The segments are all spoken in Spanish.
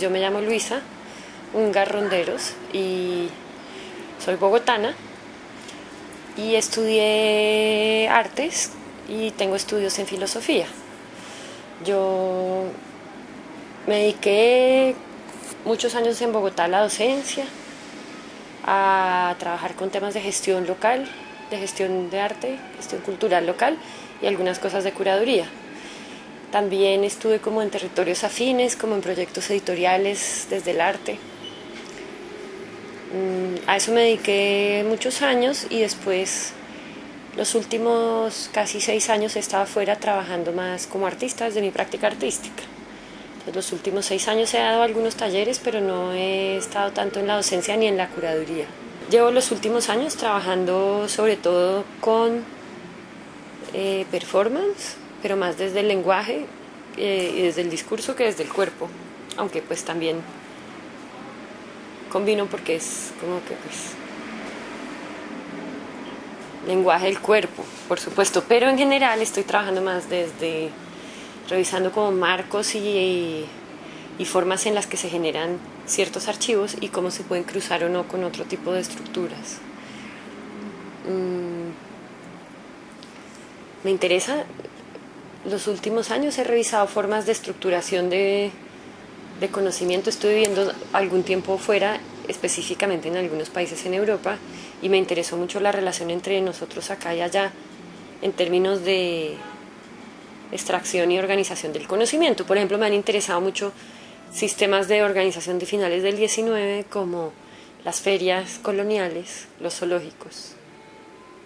pues yo me llamo Luisa Ungar Ronderos y soy bogotana y estudié artes y tengo estudios en filosofía. Yo me dediqué muchos años en Bogotá a la docencia, a trabajar con temas de gestión local, de gestión de arte, gestión cultural local y algunas cosas de curaduría. También estuve como en territorios afines, como en proyectos editoriales desde el arte. A eso me dediqué muchos años y después los últimos casi 6 años he estado afuera trabajando más como artista desde mi práctica artística. Entonces, los últimos 6 años he dado algunos talleres, pero no he estado tanto en la docencia ni en la curaduría. Llevo los últimos años trabajando sobre todo con performance, pero más desde el lenguaje y desde el discurso que desde el cuerpo, aunque pues también combino porque es como que pues lenguaje del cuerpo, por supuesto, pero en general estoy trabajando más desde revisando como marcos y formas en las que se generan ciertos archivos y cómo se pueden cruzar o no con otro tipo de estructuras. Me interesa, los últimos años he revisado formas de estructuración de conocimiento. Estuve viviendo algún tiempo fuera, específicamente en algunos países en Europa, y me interesó mucho la relación entre nosotros acá y allá en términos de extracción y organización del conocimiento. Por ejemplo, me han interesado mucho sistemas de organización de finales del 19 como las ferias coloniales, los zoológicos,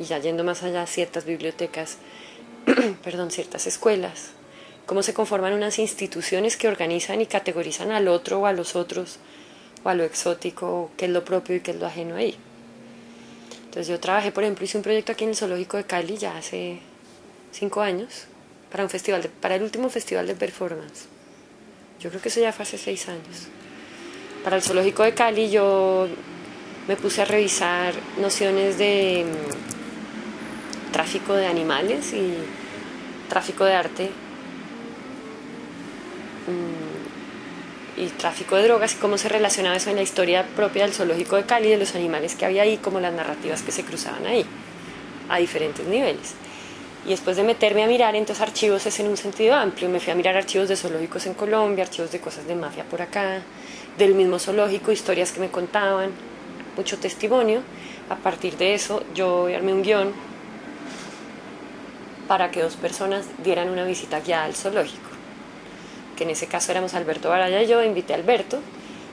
y ya yendo más allá, ciertas bibliotecas, ciertas escuelas, cómo se conforman unas instituciones que organizan y categorizan al otro o a los otros, o a lo exótico, qué es lo propio y qué es lo ajeno ahí. Entonces yo trabajé, por ejemplo, hice un proyecto aquí en el Zoológico de Cali ya hace 5 años, para un festival, para el último festival de performance. Yo creo que eso ya fue hace 6 años. Para el Zoológico de Cali yo me puse a revisar nociones de tráfico de animales y tráfico de arte y tráfico de drogas y cómo se relacionaba eso en la historia propia del Zoológico de Cali, de los animales que había ahí, como las narrativas que se cruzaban ahí, a diferentes niveles. Y después de meterme a mirar entonces archivos es en un sentido amplio, me fui a mirar archivos de zoológicos en Colombia, archivos de cosas de mafia por acá, del mismo zoológico, historias que me contaban, mucho testimonio. A partir de eso yo armé un guión para que 2 personas dieran una visita guiada al zoológico, que en ese caso éramos Alberto Baraya y yo. Invité a Alberto.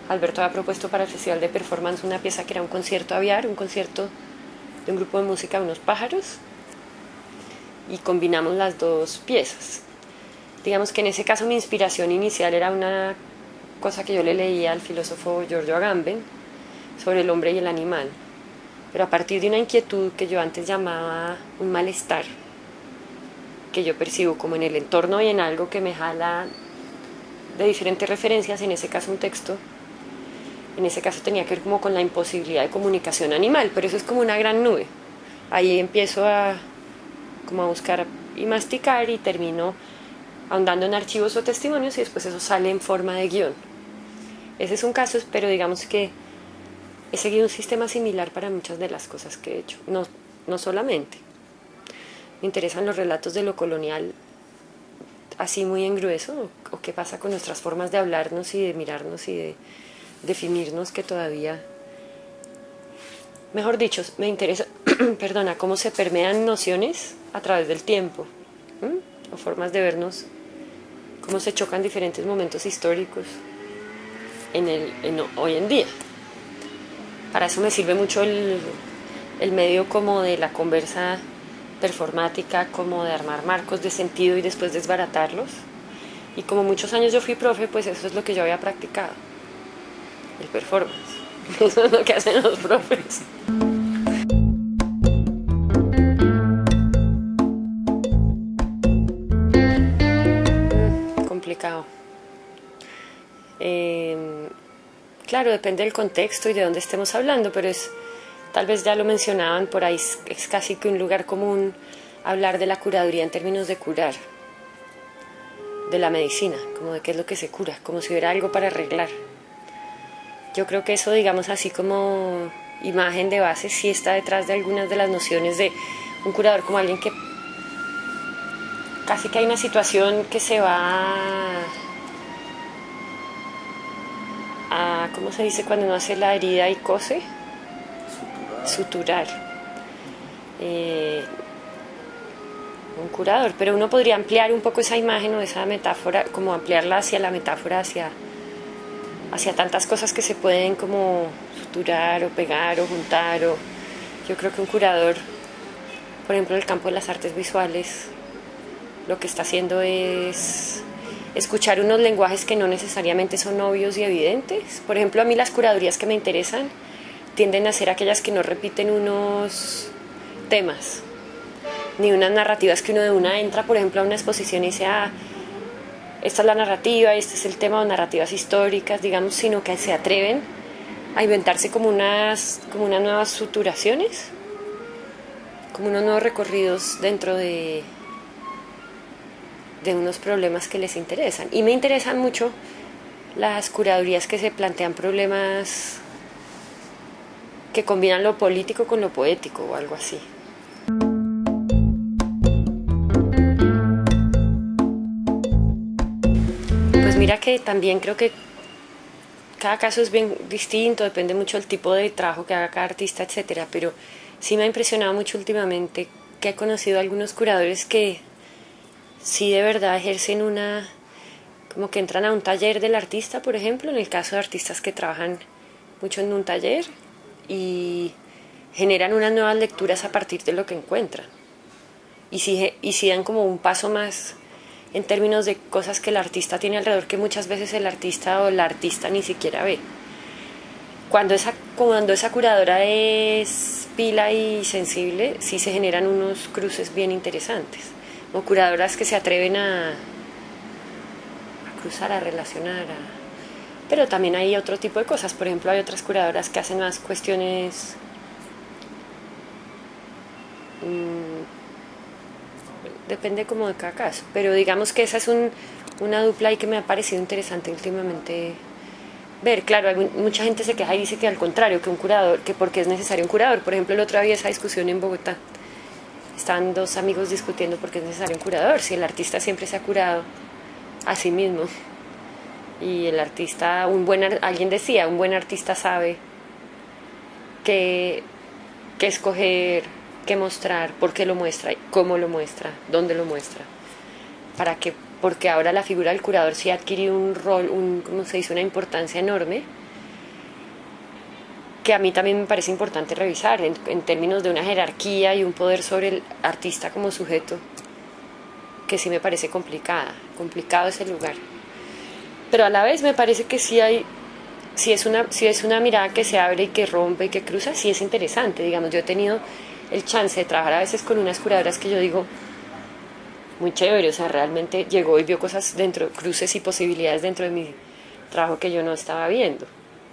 Alberto había propuesto para el Festival de Performance una pieza que era un concierto aviar, un concierto de un grupo de música de unos pájaros, y combinamos las 2 piezas. Digamos que en ese caso mi inspiración inicial era una cosa que yo le leía al filósofo Giorgio Agamben sobre el hombre y el animal, pero a partir de una inquietud que yo antes llamaba un malestar, que yo percibo como en el entorno y en algo que me jala de diferentes referencias, en ese caso un texto, en ese caso tenía que ver como con la imposibilidad de comunicación animal, pero eso es como una gran nube. Ahí empiezo a buscar y masticar y termino ahondando en archivos o testimonios y después eso sale en forma de guión. Ese es un caso, pero digamos que he seguido un sistema similar para muchas de las cosas que he hecho, no solamente. Me interesan los relatos de lo colonial así muy en grueso, o qué pasa con nuestras formas de hablarnos y de mirarnos y de definirnos, que todavía, mejor dicho, me interesa cómo se permean nociones a través del tiempo, o formas de vernos, cómo se chocan diferentes momentos históricos hoy en día. Para eso me sirve mucho el medio como de la conversa performática, como de armar marcos de sentido y después desbaratarlos. Y como muchos años yo fui profe, pues eso es lo que yo había practicado, el performance. Eso es lo que hacen los profes. Complicado. Claro, depende del contexto y de dónde estemos hablando, pero tal vez ya lo mencionaban por ahí, es casi que un lugar común hablar de la curaduría en términos de curar, de la medicina, como de qué es lo que se cura, como si hubiera algo para arreglar. Yo creo que eso, digamos, así como imagen de base, sí está detrás de algunas de las nociones de un curador como alguien que casi que hay una situación que se va a ¿cómo se dice cuando uno hace la herida y cose? Suturar. Un curador, pero uno podría ampliar un poco esa imagen o esa metáfora, como ampliarla hacia la metáfora, hacia tantas cosas que se pueden como suturar o pegar o juntar. Yo creo que un curador, por ejemplo, en el campo de las artes visuales, lo que está haciendo es escuchar unos lenguajes que no necesariamente son obvios y evidentes. Por ejemplo, a mí las curadurías que me interesan tienden a ser aquellas que no repiten unos temas, ni unas narrativas que uno de una entra, por ejemplo, a una exposición y dice, esta es la narrativa, este es el tema, o narrativas históricas, digamos, sino que se atreven a inventarse como unas nuevas suturaciones, como unos nuevos recorridos dentro de unos problemas que les interesan. Y me interesan mucho las curadurías que se plantean problemas que combinan lo político con lo poético o algo así. Pues mira que también creo que cada caso es bien distinto, depende mucho del tipo de trabajo que haga cada artista, etcétera, pero sí me ha impresionado mucho últimamente que he conocido a algunos curadores que sí de verdad ejercen como que entran a un taller del artista, por ejemplo, en el caso de artistas que trabajan mucho en un taller y generan unas nuevas lecturas a partir de lo que encuentran. Y sí dan como un paso más en términos de cosas que el artista tiene alrededor, que muchas veces el artista o la artista ni siquiera ve. Cuando esa curadora es pila y sensible, sí se generan unos cruces bien interesantes. O curadoras que se atreven a cruzar, a relacionar. Pero también hay otro tipo de cosas. Por ejemplo, hay otras curadoras que hacen más cuestiones depende como de cada caso, pero digamos que esa es una dupla ahí que me ha parecido interesante últimamente ver. Claro, mucha gente se queja y dice que al contrario, que un curador, que porque es necesario un curador. Por ejemplo, el otro día había esa discusión en Bogotá, estaban dos amigos discutiendo por qué es necesario un curador, si el artista siempre se ha curado a sí mismo, y el artista, alguien decía, un buen artista sabe que escoger, qué mostrar, por qué lo muestra, cómo lo muestra, dónde lo muestra, porque ahora la figura del curador sí ha adquirido un rol, ¿cómo se dice?, una importancia enorme, que a mí también me parece importante revisar en términos de una jerarquía y un poder sobre el artista como sujeto, que sí me parece complicado ese lugar. Pero a la vez me parece que sí es una mirada que se abre y que rompe y que cruza, sí es interesante. Digamos, yo he tenido el chance de trabajar a veces con unas curadoras que yo digo, muy chévere, o sea, realmente llegó y vio cosas dentro, cruces y posibilidades dentro de mi trabajo que yo no estaba viendo.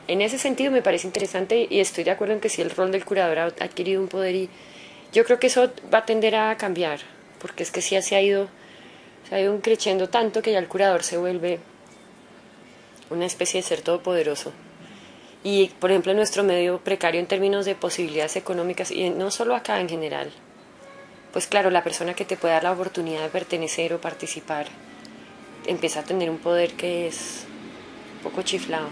En ese sentido me parece interesante y estoy de acuerdo en que sí el rol del curador ha adquirido un poder, y yo creo que eso va a tender a cambiar, porque es que sí se ha ido un creciendo tanto que ya el curador se vuelve una especie de ser todopoderoso. Y, por ejemplo, en nuestro medio precario en términos de posibilidades económicas, y no solo acá en general, pues claro, la persona que te puede dar la oportunidad de pertenecer o participar empieza a tener un poder que es un poco chiflado.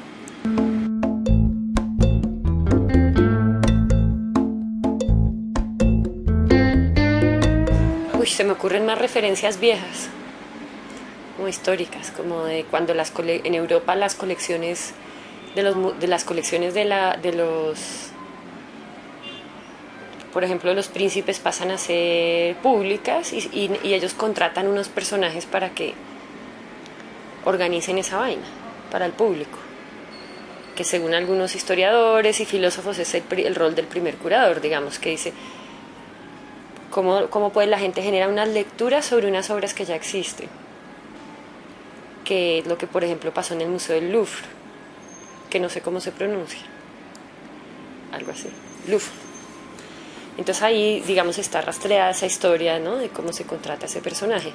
Se me ocurren más referencias viejas, como históricas, como de cuando en Europa las colecciones por ejemplo, los príncipes pasan a ser públicas y ellos contratan unos personajes para que organicen esa vaina para el público, que según algunos historiadores y filósofos es el rol del primer curador, digamos, que dice cómo puede la gente generar unas lecturas sobre unas obras que ya existen, que es lo que por ejemplo pasó en el Museo del Louvre, que no sé cómo se pronuncia, algo así, Louvre. Entonces ahí, digamos, está rastreada esa historia, ¿no?, de cómo se contrata ese personaje.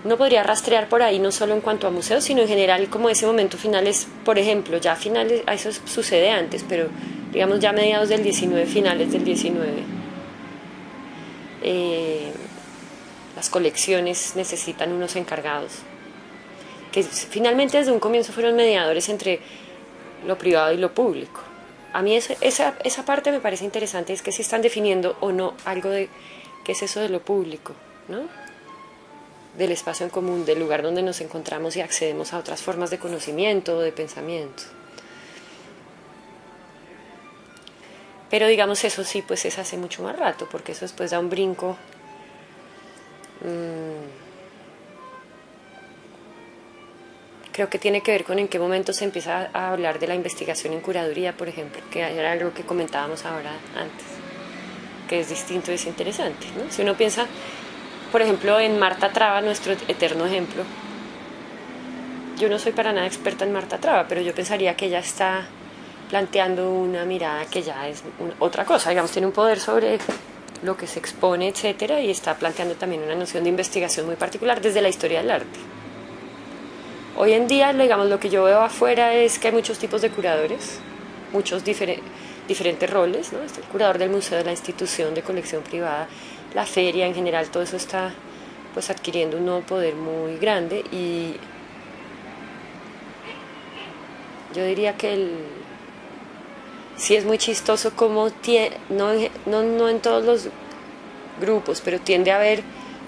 uno podría rastrear por ahí no solo en cuanto a museos, sino en general como ese momento final es, por ejemplo, ya finales, eso sucede antes, pero digamos ya mediados del 19, finales del 19. Las colecciones necesitan unos encargados, que finalmente desde un comienzo fueron mediadores entre lo privado y lo público. A mí esa parte me parece interesante, es que si están definiendo o no algo de qué es eso de lo público, ¿no? Del espacio en común, del lugar donde nos encontramos y accedemos a otras formas de conocimiento o de pensamiento. Pero digamos eso sí, pues es hace mucho más rato, porque eso después da un brinco. Creo que tiene que ver con en qué momento se empieza a hablar de la investigación en curaduría, por ejemplo, que era algo que comentábamos ahora antes, que es distinto y es interesante, ¿no? Si uno piensa, por ejemplo, en Marta Traba, nuestro eterno ejemplo, yo no soy para nada experta en Marta Traba, pero yo pensaría que ella está planteando una mirada que ya es otra cosa, digamos, tiene un poder sobre lo que se expone, etcétera, y está planteando también una noción de investigación muy particular desde la historia del arte. Hoy en día, digamos, lo que yo veo afuera es que hay muchos tipos de curadores, muchos diferentes roles, ¿no? Está el curador del museo, de la institución, de colección privada, la feria en general, todo eso está pues adquiriendo un nuevo poder muy grande, y yo diría que sí es muy chistoso como no en todos los grupos, pero tiende a haber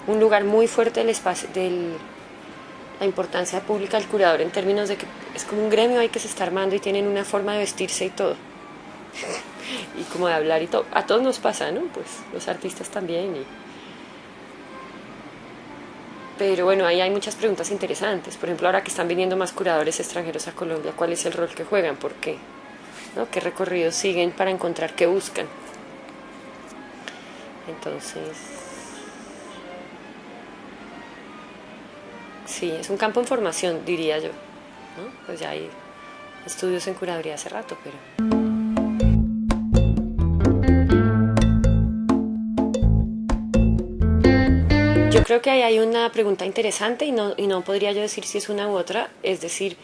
un lugar muy fuerte del espacio, la importancia pública del curador en términos de que es como un gremio ahí que se está armando y tienen una forma de vestirse y todo. Y como de hablar y todo. A todos nos pasa, ¿no? Pues los artistas también. Pero bueno, ahí hay muchas preguntas interesantes. Por ejemplo, ahora que están viniendo más curadores extranjeros a Colombia, ¿cuál es el rol que juegan? ¿Por qué? ¿No? ¿Qué recorridos siguen para encontrar qué buscan? Entonces, sí, es un campo en formación, diría yo, ¿no? Pues ya hay estudios en curaduría hace rato, pero... Yo creo que ahí hay una pregunta interesante y no podría yo decir si es una u otra, es decir,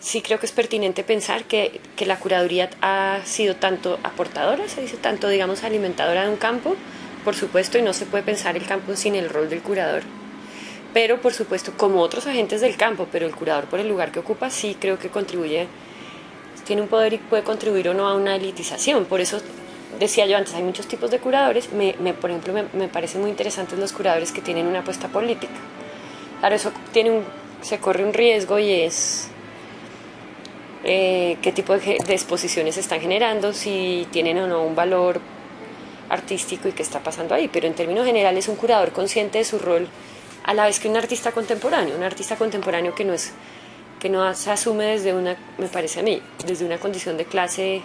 sí creo que es pertinente pensar que la curaduría ha sido tanto aportadora, se dice, tanto, digamos, alimentadora de un campo, por supuesto, y no se puede pensar el campo sin el rol del curador. Pero, por supuesto, como otros agentes del campo, pero el curador por el lugar que ocupa sí creo que contribuye, tiene un poder y puede contribuir o no a una elitización. Por eso decía yo antes, hay muchos tipos de curadores. Por ejemplo, me parecen muy interesantes los curadores que tienen una apuesta política. Claro, eso se corre un riesgo y es qué tipo de exposiciones están generando, si tienen o no un valor artístico y qué está pasando ahí. Pero en términos generales, un curador consciente de su rol, a la vez que un artista contemporáneo que no se asume desde una, me parece a mí, desde una condición de clase,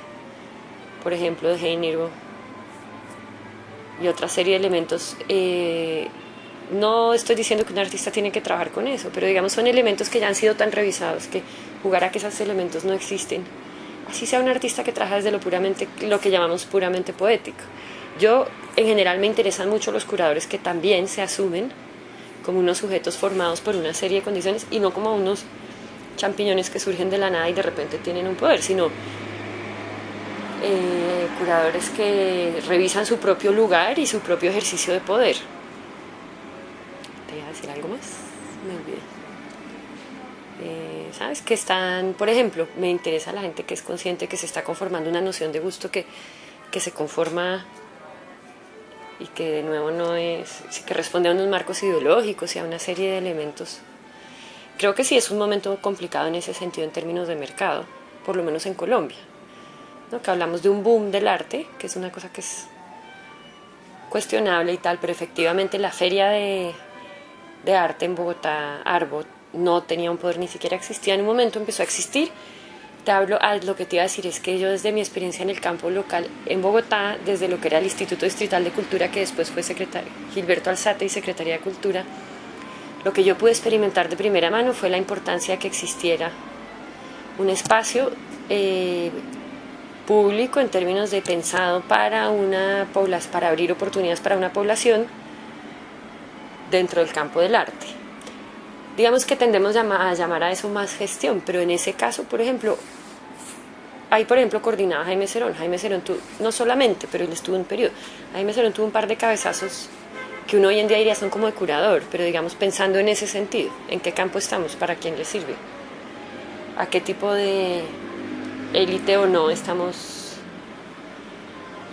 por ejemplo, de género y otra serie de elementos. No estoy diciendo que un artista tiene que trabajar con eso, pero digamos son elementos que ya han sido tan revisados que jugar a que esos elementos no existen. Así sea un artista que trabaja desde lo que llamamos puramente poético. Yo, en general, me interesan mucho los curadores que también se asumen como unos sujetos formados por una serie de condiciones y no como unos champiñones que surgen de la nada y de repente tienen un poder, sino curadores que revisan su propio lugar y su propio ejercicio de poder. ¿Te iba a decir algo más? Me olvidé. ¿Sabes? Que están, por ejemplo, me interesa la gente que es consciente que se está conformando una noción de gusto que se conforma y que de nuevo que responde a unos marcos ideológicos y a una serie de elementos. Creo que sí es un momento complicado en ese sentido en términos de mercado, por lo menos en Colombia, ¿no? Que hablamos de un boom del arte, que es una cosa que es cuestionable y tal, pero efectivamente la feria de arte en Bogotá, Arbo, no tenía un poder, ni siquiera existía. En un momento empezó a existir. Lo que te iba a decir es que yo desde mi experiencia en el campo local en Bogotá, desde lo que era el Instituto Distrital de Cultura, que después fue Gilberto Alzate y Secretaría de Cultura, lo que yo pude experimentar de primera mano fue la importancia de que existiera un espacio público en términos de pensado para abrir oportunidades para una población dentro del campo del arte. Digamos que tendemos a llamar a eso más gestión, pero en ese caso, por ejemplo, ahí por ejemplo coordinaba Jaime Cerón. Jaime Cerón tuvo, no solamente, pero él estuvo en un periodo. Jaime Cerón tuvo un par de cabezazos que uno hoy en día diría son como de curador, pero digamos pensando en ese sentido, en qué campo estamos, para quién le sirve, a qué tipo de élite o no estamos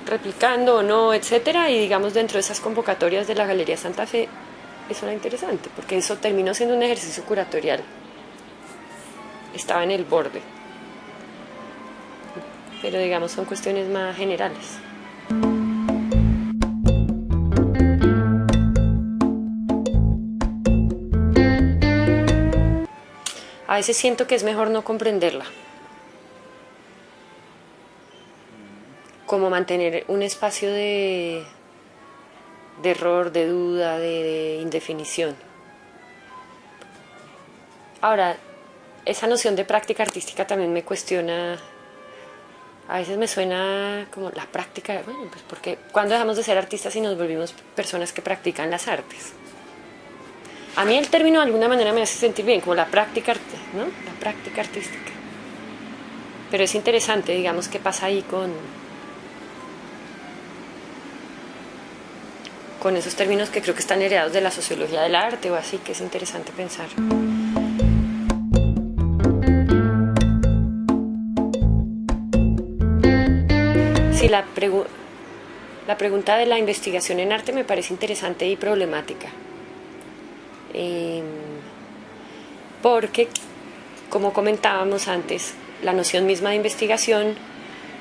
replicando o no, etcétera, y digamos dentro de esas convocatorias de la Galería Santa Fe eso era interesante, porque eso terminó siendo un ejercicio curatorial, estaba en el borde, pero digamos son cuestiones más generales. A veces siento que es mejor no comprenderla, como mantener un espacio de error, de duda, de indefinición. Ahora, esa noción de práctica artística también me cuestiona, a veces me suena como la práctica, bueno, pues porque ¿cuándo dejamos de ser artistas y nos volvimos personas que practican las artes? A mí el término de alguna manera me hace sentir bien, como la práctica, ¿no? La práctica artística. Pero es interesante, digamos, qué pasa ahí con esos términos que creo que están heredados de la sociología del arte o así, que es interesante pensar. Sí, la pregunta de la investigación en arte me parece interesante y problemática. Porque, como comentábamos antes, la noción misma de investigación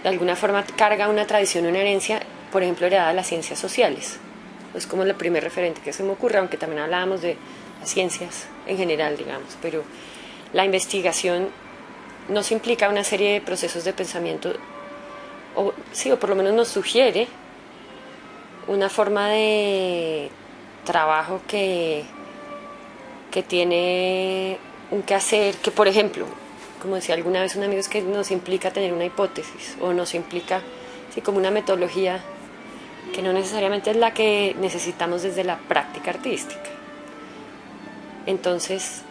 de alguna forma carga una tradición, una herencia, por ejemplo, heredada de las ciencias sociales. Es como el primer referente que se me ocurre, aunque también hablábamos de las ciencias en general, digamos, pero la investigación nos implica una serie de procesos de pensamiento, o por lo menos nos sugiere una forma de trabajo que tiene un quehacer, que por ejemplo, como decía alguna vez un amigo, es que nos implica tener una hipótesis, o nos implica, como una metodología que no necesariamente es la que necesitamos desde la práctica artística. Entonces,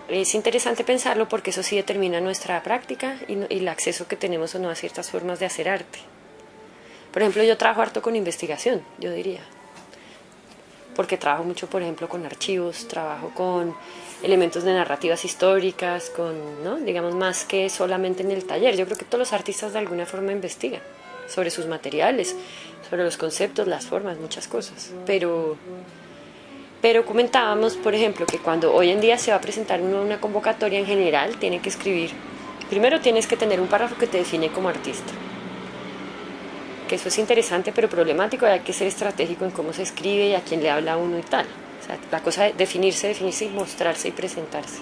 es interesante pensarlo porque eso sí determina nuestra práctica y el acceso que tenemos o no a ciertas formas de hacer arte. Por ejemplo, yo trabajo harto con investigación, yo diría, porque trabajo mucho, por ejemplo, con archivos, trabajo con elementos de narrativas históricas, ¿no? Digamos, más que solamente en el taller. Yo creo que todos los artistas de alguna forma investigan sobre sus materiales, sobre los conceptos, las formas, muchas cosas. Pero comentábamos, por ejemplo, que cuando hoy en día se va a presentar una convocatoria en general, tiene que escribir, primero tienes que tener un párrafo que te define como artista. Que eso es interesante pero problemático, hay que ser estratégico en cómo se escribe y a quién le habla uno y tal. O sea, la cosa de definirse y mostrarse y presentarse.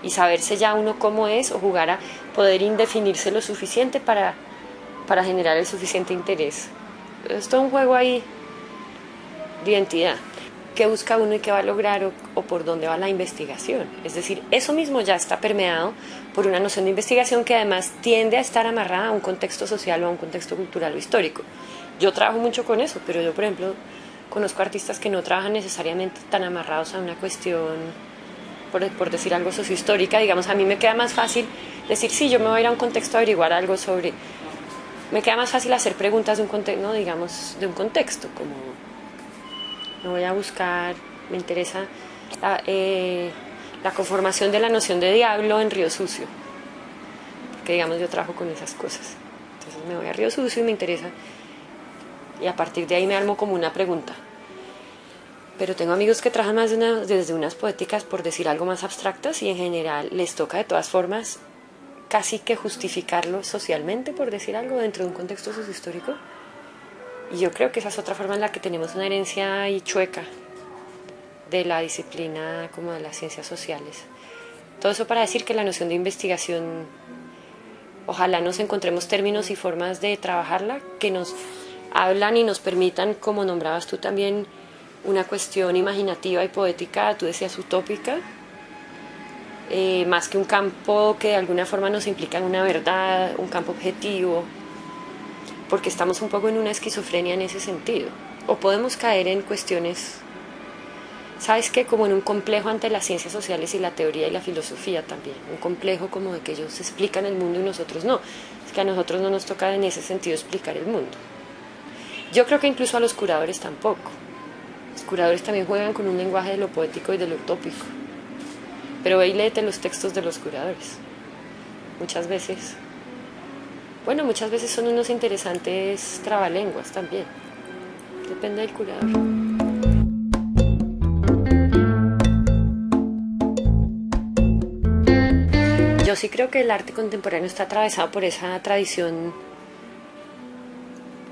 Y saberse ya uno cómo es o jugar a poder indefinirse lo suficiente para generar el suficiente interés. Es todo un juego ahí de identidad. ¿Qué busca uno y qué va a lograr o por dónde va la investigación? Es decir, eso mismo ya está permeado por una noción de investigación que además tiende a estar amarrada a un contexto social o a un contexto cultural o histórico. Yo trabajo mucho con eso, pero yo, por ejemplo, conozco artistas que no trabajan necesariamente tan amarrados a una cuestión, por decir algo sociohistórica. Digamos, a mí me queda más fácil decir, sí, yo me voy a ir a un contexto a averiguar algo sobre... Me queda más fácil hacer preguntas de un contexto, ¿no? Digamos, de un contexto, como... Me voy a buscar, me interesa la conformación de la noción de diablo en Río Sucio, porque digamos yo trabajo con esas cosas, entonces me voy a Río Sucio y me interesa, y a partir de ahí me armo como una pregunta. Pero tengo amigos que trabajan más desde unas poéticas, por decir algo, más abstractas, y en general les toca de todas formas casi que justificarlo socialmente, por decir algo, dentro de un contexto sociohistórico. Y yo creo que esa es otra forma en la que tenemos una herencia ahí chueca de la disciplina como de las ciencias sociales. Todo eso para decir que la noción de investigación, ojalá nos encontremos términos y formas de trabajarla que nos hablan y nos permitan, como nombrabas tú también, una cuestión imaginativa y poética, tú decías utópica, más que un campo que de alguna forma nos implica en una verdad, un campo objetivo, porque estamos un poco en una esquizofrenia en ese sentido, o podemos caer en cuestiones ¿sabes qué? Como en un complejo ante las ciencias sociales y la teoría y la filosofía también. Un complejo como de que ellos explican el mundo y nosotros no. Es que a nosotros no nos toca en ese sentido explicar el mundo. Yo creo que incluso a los curadores tampoco. Los curadores también juegan con un lenguaje de lo poético y de lo utópico. Pero ve y léete los textos de los curadores. Muchas veces son unos interesantes trabalenguas también. Depende del curador. Yo sí creo que el arte contemporáneo está atravesado por esa tradición,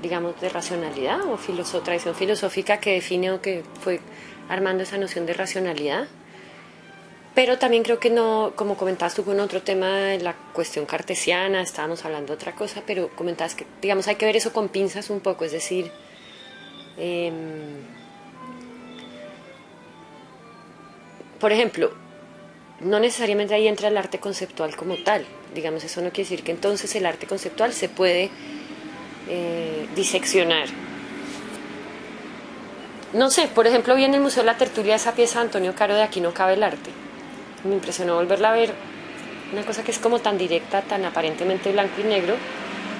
digamos, de racionalidad o tradición filosófica que define o que fue armando esa noción de racionalidad. Pero también creo que no, como comentabas tú con otro tema de la cuestión cartesiana, estábamos hablando de otra cosa, pero comentabas que, digamos, hay que ver eso con pinzas un poco, es decir, por ejemplo, no necesariamente ahí entra el arte conceptual como tal, digamos, eso no quiere decir que entonces el arte conceptual se puede diseccionar. No sé, por ejemplo, vi en el Museo de la Tertulia esa pieza de Antonio Caro de Aquí no cabe el arte. Me impresionó volverla a ver, una cosa que es como tan directa, tan aparentemente blanco y negro,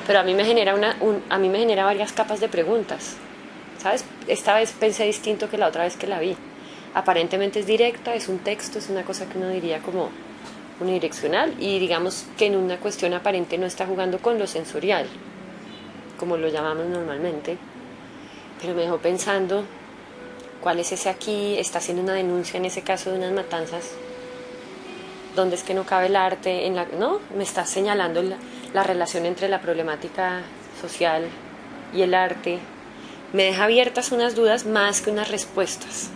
pero a mí me genera varias capas de preguntas, ¿sabes? Esta vez pensé distinto que la otra vez que la vi. Aparentemente es directa, es un texto, es una cosa que uno diría como unidireccional y digamos que en una cuestión aparente no está jugando con lo sensorial, como lo llamamos normalmente, pero me dejó pensando cuál es ese aquí, está haciendo una denuncia en ese caso de unas matanzas, dónde es que no cabe el arte, ¿no? Me está señalando la relación entre la problemática social y el arte, me deja abiertas unas dudas más que unas respuestas.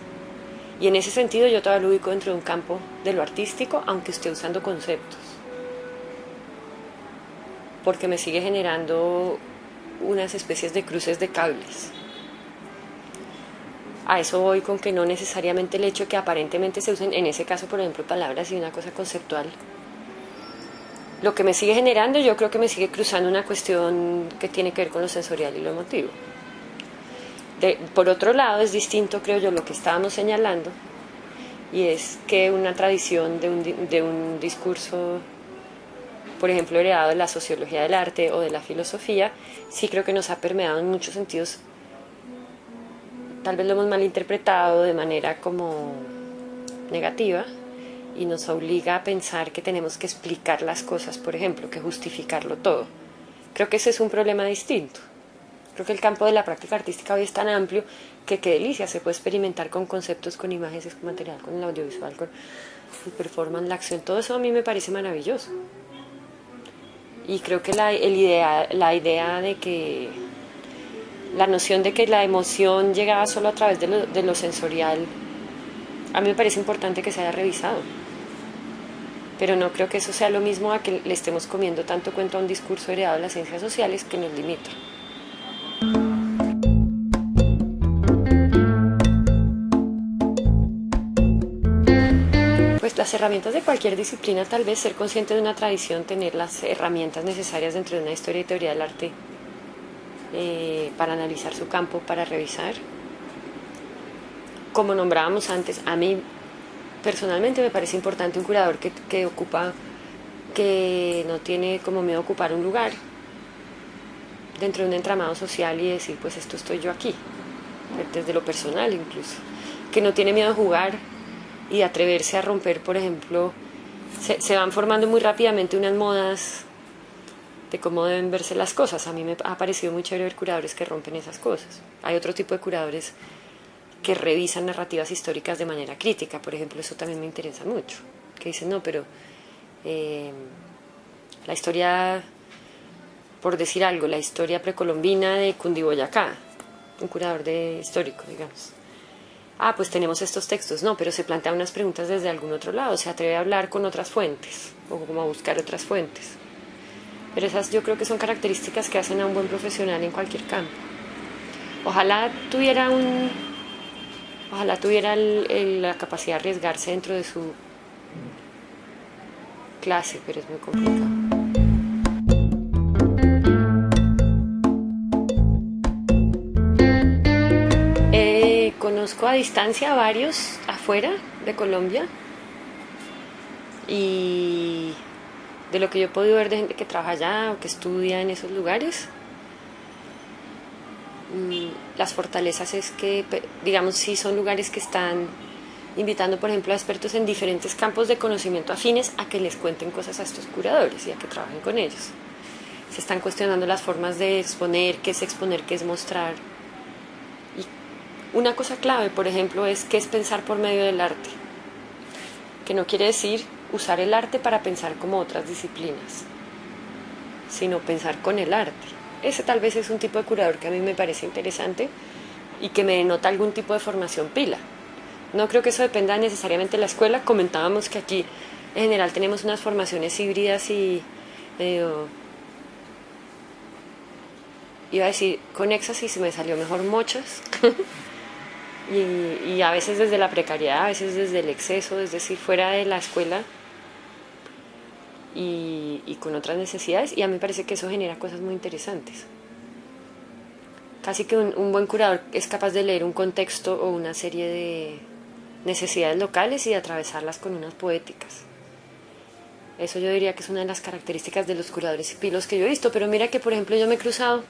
Y en ese sentido yo todavía lo ubico dentro de un campo de lo artístico, aunque esté usando conceptos. Porque me sigue generando unas especies de cruces de cables. A eso voy con que no necesariamente el hecho de que aparentemente se usen, en ese caso por ejemplo, palabras y una cosa conceptual, lo que me sigue generando, yo creo que me sigue cruzando una cuestión que tiene que ver con lo sensorial y lo emotivo. Por otro lado, es distinto, creo yo, lo que estábamos señalando, y es que una tradición de un discurso, por ejemplo, heredado de la sociología del arte o de la filosofía, sí creo que nos ha permeado en muchos sentidos. Tal vez lo hemos malinterpretado de manera como negativa y nos obliga a pensar que tenemos que explicar las cosas, por ejemplo, que justificarlo todo. Creo que ese es un problema distinto. Creo que el campo de la práctica artística hoy es tan amplio que qué delicia, se puede experimentar con conceptos, con imágenes, con material, con el audiovisual, con el performance, la acción, todo eso a mí me parece maravilloso. Y creo que la idea de que la noción de que la emoción llegaba solo a través de lo sensorial, a mí me parece importante que se haya revisado. Pero no creo que eso sea lo mismo a que le estemos comiendo tanto cuento a un discurso heredado de las ciencias sociales que nos limita. Pues las herramientas de cualquier disciplina, tal vez ser consciente de una tradición, tener las herramientas necesarias dentro de una historia y teoría del arte para analizar su campo, para revisar. Como nombrábamos antes, a mí personalmente me parece importante un curador que no tiene como miedo a ocupar un lugar dentro de un entramado social y decir, pues esto estoy yo aquí, desde lo personal incluso, que no tiene miedo a jugar y de atreverse a romper, por ejemplo, se van formando muy rápidamente unas modas de cómo deben verse las cosas. A mí me ha parecido muy chévere ver curadores que rompen esas cosas. Hay otro tipo de curadores que revisan narrativas históricas de manera crítica, por ejemplo, eso también me interesa mucho, que dicen, no, pero la historia, por decir algo, la historia precolombina de Cundiboyacá, un curador histórico, digamos. Pues tenemos estos textos, no, pero se plantea unas preguntas desde algún otro lado, se atreve a hablar con otras fuentes, o como a buscar otras fuentes. Pero esas yo creo que son características que hacen a un buen profesional en cualquier campo. Ojalá tuviera la capacidad de arriesgarse dentro de su clase, pero es muy complicado. Conozco a distancia a varios, afuera de Colombia y de lo que yo he podido ver de gente que trabaja allá o que estudia en esos lugares, las fortalezas es que, digamos, sí son lugares que están invitando, por ejemplo, a expertos en diferentes campos de conocimiento afines a que les cuenten cosas a estos curadores y a que trabajen con ellos. Se están cuestionando las formas de exponer, qué es mostrar. Y una cosa clave, por ejemplo, es qué es pensar por medio del arte, que no quiere decir usar el arte para pensar como otras disciplinas, sino pensar con el arte. Ese tal vez es un tipo de curador que a mí me parece interesante y que me denota algún tipo de formación pila. No creo que eso dependa necesariamente de la escuela. Comentábamos que aquí en general tenemos unas formaciones híbridas y medio, iba a decir conexas y se me salió mejor mochas. y a veces desde la precariedad, a veces desde el exceso, es decir, fuera de la escuela y con otras necesidades, y a mí me parece que eso genera cosas muy interesantes. Casi que un buen curador es capaz de leer un contexto o una serie de necesidades locales y de atravesarlas con unas poéticas. Eso yo diría que es una de las características de los curadores y pilos que yo he visto, pero mira que por ejemplo yo me he cruzado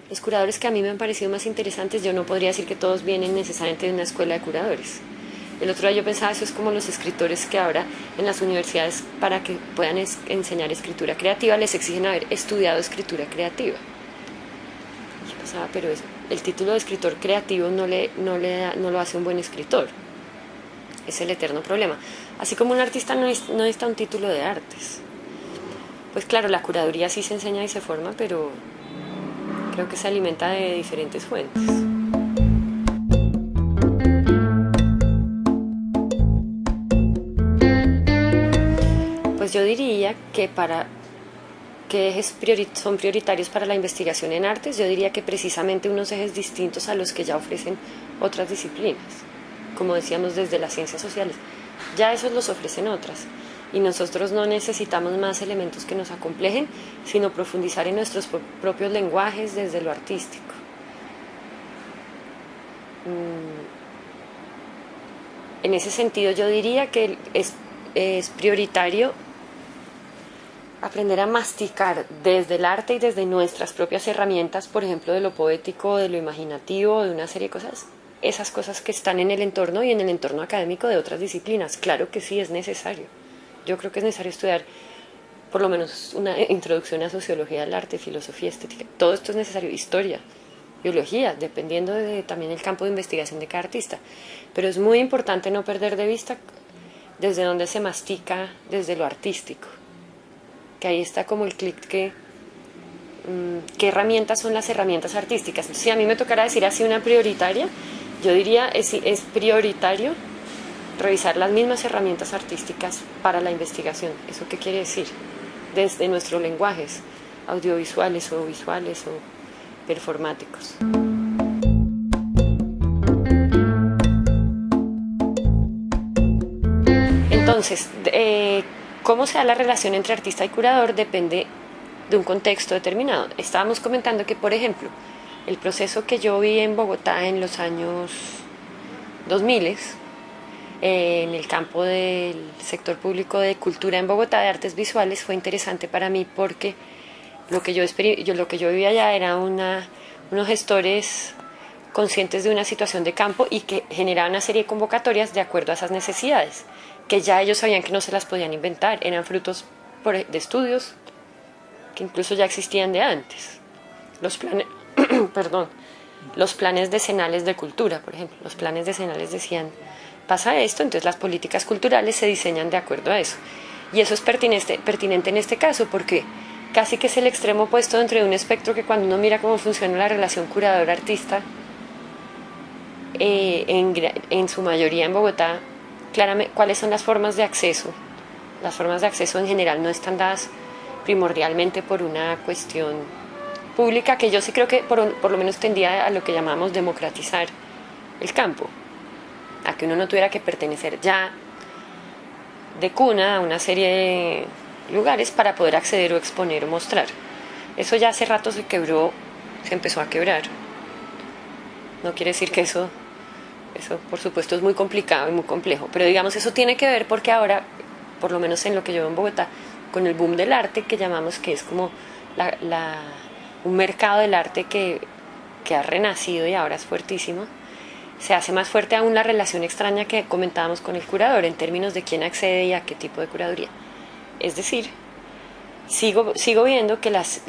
los curadores que a mí me han parecido más interesantes. Yo no podría decir que todos vienen necesariamente de una escuela de curadores. El otro día yo pensaba, eso es como los escritores que ahora en las universidades, para que puedan enseñar escritura creativa, les exigen haber estudiado escritura creativa. Yo pensaba, pero el título de escritor creativo no lo hace un buen escritor. Es el eterno problema. Así como un artista no necesita un título de artes. Pues claro, la curaduría sí se enseña y se forma, pero creo que se alimenta de diferentes fuentes. Pues yo diría que ¿qué ejes son prioritarios para la investigación en artes? Yo diría que precisamente unos ejes distintos a los que ya ofrecen otras disciplinas, como decíamos desde las ciencias sociales. Ya esos los ofrecen otras, y nosotros no necesitamos más elementos que nos acomplejen, sino profundizar en nuestros propios lenguajes desde lo artístico. En ese sentido yo diría que es prioritario aprender a masticar desde el arte y desde nuestras propias herramientas, por ejemplo, de lo poético, de lo imaginativo, de una serie de cosas, esas cosas que están en el entorno y en el entorno académico de otras disciplinas. Claro que sí, es necesario. Yo creo que es necesario estudiar por lo menos una introducción a sociología del arte, filosofía, estética. Todo esto es necesario, historia, biología, dependiendo también el campo de investigación de cada artista. Pero es muy importante no perder de vista desde donde se mastica desde lo artístico. Que ahí está como el clic ¿qué herramientas son las herramientas artísticas? Si a mí me tocara decir así una prioritaria, yo diría es prioritario revisar las mismas herramientas artísticas para la investigación. ¿Eso qué quiere decir? Desde nuestros lenguajes audiovisuales o visuales o performáticos. Entonces, cómo se da la relación entre artista y curador depende de un contexto determinado. Estábamos comentando que, por ejemplo, el proceso que yo vi en Bogotá en los años 2000, en el campo del sector público de cultura en Bogotá, de artes visuales, fue interesante para mí porque lo que yo vivía allá era unos gestores conscientes de una situación de campo y que generaban una serie de convocatorias de acuerdo a esas necesidades, que ya ellos sabían que no se las podían inventar, eran frutos de estudios que incluso ya existían de antes. Los planes decenales de cultura, por ejemplo, los planes decenales decían, pasa esto, entonces las políticas culturales se diseñan de acuerdo a eso. Y eso es pertinente en este caso, porque casi que es el extremo opuesto dentro de un espectro que cuando uno mira cómo funciona la relación curador-artista, en su mayoría en Bogotá, claramente, ¿cuáles son las formas de acceso? Las formas de acceso en general no están dadas primordialmente por una cuestión pública, que yo sí creo que por lo menos tendía a lo que llamamos democratizar el campo, a que uno no tuviera que pertenecer ya de cuna a una serie de lugares para poder acceder o exponer o mostrar. Eso ya hace rato se empezó a quebrar. No quiere decir que eso Eso, por supuesto, es muy complicado y muy complejo. Pero digamos, eso tiene que ver porque ahora, por lo menos en lo que yo veo en Bogotá, con el boom del arte, que llamamos que es como un mercado del arte que ha renacido y ahora es fuertísimo, se hace más fuerte aún la relación extraña que comentábamos con el curador en términos de quién accede y a qué tipo de curaduría. Es decir, sigo viendo que las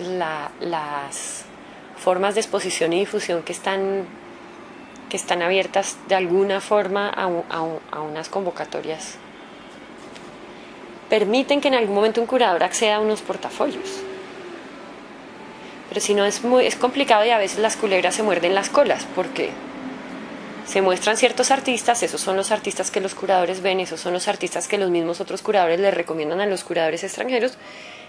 formas de exposición y difusión que están abiertas de alguna forma a unas convocatorias permiten que en algún momento un curador acceda a unos portafolios. Pero si no es complicado y a veces las culebras se muerden las colas porque se muestran ciertos artistas, esos son los artistas que los curadores ven, esos son los artistas que los mismos otros curadores les recomiendan a los curadores extranjeros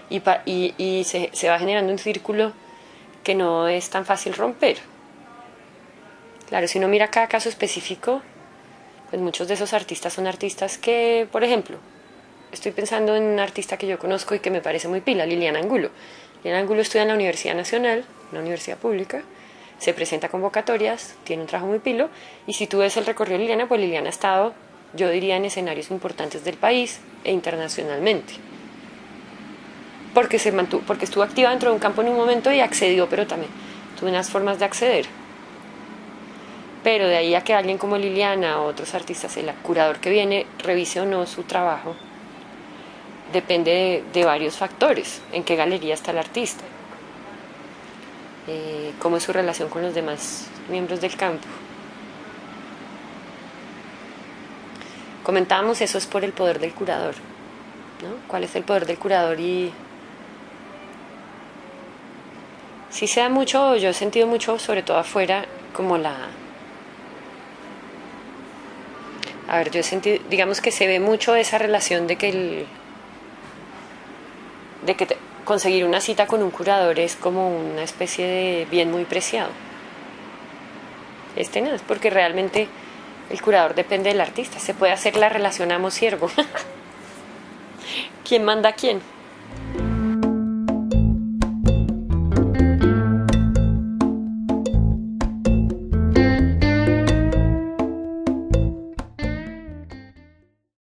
y se va generando un círculo que no es tan fácil romper. Claro, si uno mira cada caso específico, pues muchos de esos artistas son artistas que, por ejemplo, estoy pensando en una artista que yo conozco y que me parece muy pila, Liliana Angulo. Liliana Angulo estudia en la Universidad Nacional, una universidad pública, se presenta a convocatorias, tiene un trabajo muy pilo, y si tú ves el recorrido de Liliana, pues Liliana ha estado, yo diría, en escenarios importantes del país e internacionalmente. Porque estuvo activa dentro de un campo en un momento y accedió, pero también tuvo unas formas de acceder. Pero de ahí a que alguien como Liliana o otros artistas, el curador que viene, revise o no su trabajo, depende de varios factores. En qué galería está el artista, cómo es su relación con los demás miembros del campo. Comentábamos, eso es por el poder del curador, ¿no? ¿Cuál es el poder del curador? Y sí se da mucho, yo he sentido mucho, sobre todo afuera, como yo he sentido, digamos que se ve mucho esa relación de que conseguir una cita con un curador es como una especie de bien muy preciado. Es tenaz, porque realmente el curador depende del artista. Se puede hacer la relación amo-siervo. ¿Quién manda a quién?